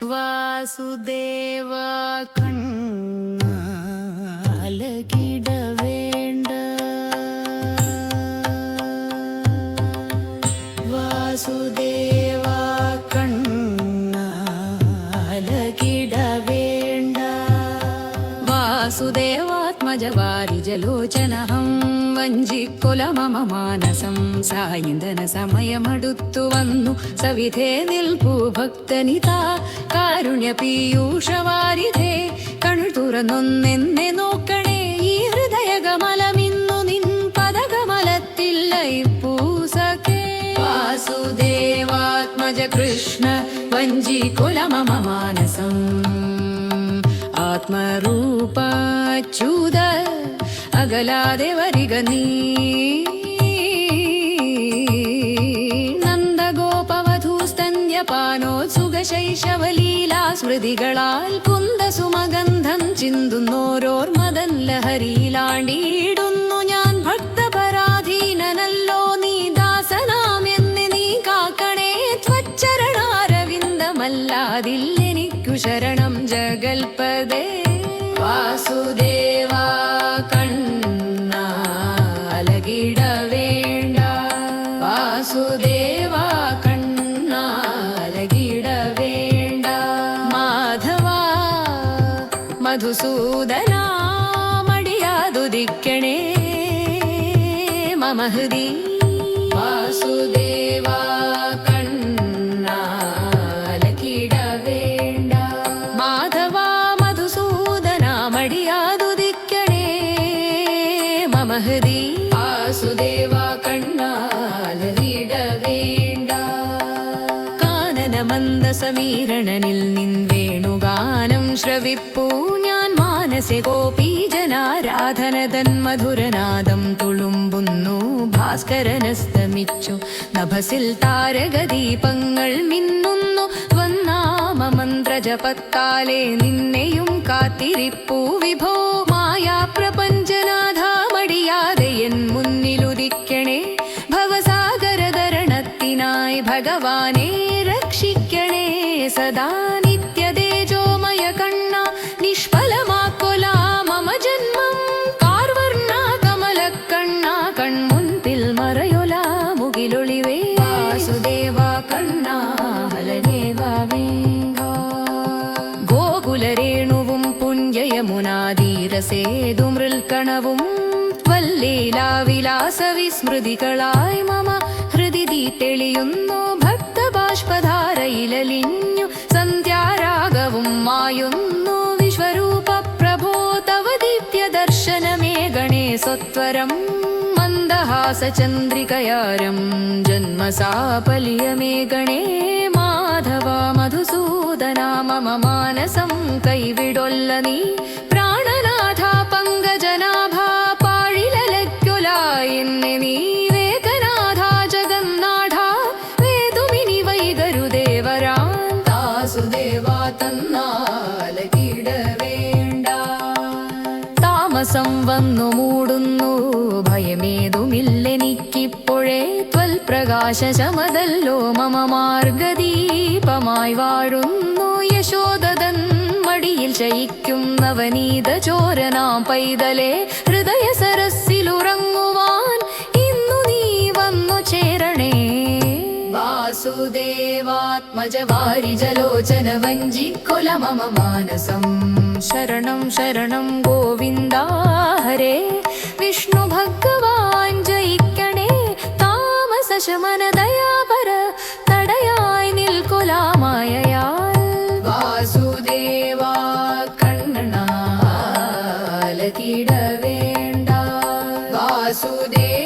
വാസുദേവ കണ്ണ അലകിട വേണ്ട വാസുദേവ കണ്ണ അലകിട വേണ്ട വാസുദേവാത്മജ വാരിജലോചനഹം വഞ്ചിക്കൊല മമ മാനസം സായന്തന സമയമടുത്തു വന്നു സവിധേ നിൽപ്പു ഭക്തനിതാ കാരുണ്യ പീയൂഷവാരിധേ കണ്ണു തുറന്നൊന്നെന്നെ നോക്കണേ ഈ ഹൃദയകമലമിന്നു നിൻ പദകമലത്തിൽ ലയിപ്പൂസഖേ വാസുദേവാത്മജ കൃഷ്ണ വഞ്ചിക്കൊല മമ മാനസം ആത്മരൂപാച്യുത അകലാതെ വരിക നീ നന്ദഗോപവധൂസ്തന്യപാനോത്സുഖശൈശവലീലാ സ്മൃതികളാൽ കുന്ദസുമഗന്ധം ചിന്തുന്നോരോർമദൻ ലഹരിയിലാണ്ടിയിടുന്നു ഞാൻ ഭക്തപരാധീനനല്ലോ നീ ദാസനാമെന്ന് നീ കാക്കണേ ത്വച്ചരണാരവിന്ദമല്ലാതില്ലെനിക്കു ശരണം ജഗൽപദേ വാസുദേവ കണ്ണ അലകിട വേണ്ട വാസുദേവ കണ്ണ അലകിട വേണ്ട മാധവ മധുസൂദന മടിയാതുദിക്കണേ മമ ഹൃദി വാസുദേവ കണ്ണ അലകിട വേണ്ട മാധവ മടിയാതുദിക്കണേ മമ ഹൃദി വാസുദേവ കണ്ണാലരിട വേണ്ട കാനന മന്ദസമീരണനിൽ നിൻ വേണുഗാനം ശ്രവിപ്പൂ ഞാൻ മാനസെ ഗോപീജനാരാധനതൻ മധുരനാദം തുളുമ്പുന്നു ഭാസ്കരനസ്തമിച്ചു നഭസിൽ താരകദീപങ്ങൾ മിന്നുന്നു മന്ത്രജപത്താലെ നിന്നെയും കാത്തിരിപ്പൂ വിഭോ മായാ പ്രപഞ്ചനാഥ മടിയാതെ എൻ മുന്നിലുദിക്കണേ ഭവസാഗരതരണത്തിനായി ഭഗവാനെ രക്ഷിക്കണേ സദാ നിത്യതേജോമയ കണ്ണ നിഷ്ഫലമാക്കൊല മമ ജന്മം കാർവർണ കമലക്കണ്ണ കൺമുൻപിൽ മറയൊല മുകിലൊളിവേ വാസുദേവ കണ്ണ ഹലനേവാവേ ഗോകുലരേണുവും പുണ്യയമുനാതീരസേതുമൃൽക്കണവും വല്ലീലാവിലാസവിസ്മൃതികളായി മമ ഹൃദി തെളിയുന്നു ഭക്തബാഷ്പധാരയിലലിഞ്ഞു സന്ധ്യാരാഗവും മായുന്നു വിശ്വരൂപ പ്രഭോ തവ ദിവ്യദർശനമേ ഗണേ സ്വത്വരം മന്ദഹാസചന്ദ്രികയാരം ജന്മസാഫല്യമേ ഗണേ മാധവ മധുസൂദന മമ മാനസം കൈവിടൊല്ല നീ പ്രാണനാഥ പങ്കജനാഭ പാഴിലലയ്ക്കൊല എന്നെ നീ വേഗനാഥ ജഗന്നാഥ വേദുമിനി വൈകരുദേവരാൻ വാസുദേവ തന്നാലകിട വേണ്ട താമസം വന്നു മൂടുന്നു ഭയമേതുമില്ലെനിക്കിപ്പോഴേ ത്വൽപ്രകാശമതല്ലോ മമ മാർഗദീപമായി വാഴുന്നു യശോദതൻ മടിയിൽ ശയിക്കും നവനീത ചോരനാം പൈതലേ ഹൃദയ സരസിലുറങ്ങുവാൻ ഇന്നു നീ വന്നു ചേരണേ വാസുദേവാത്മജ വാരിജലോചന വഞ്ചിക്കൊല മമ മാനസം ശരണം ശരണം ഗോവിന്ദ ഹരേ വിഷ്ണു ഭഗവാൻ ജയിക്കണേ താമസ ശമന ദയാപര തടയായി നിൽക്കൊലാമായയാൽ വാസുദേവ കണ്ണനാലകിട വേണ്ട വാസുദേവ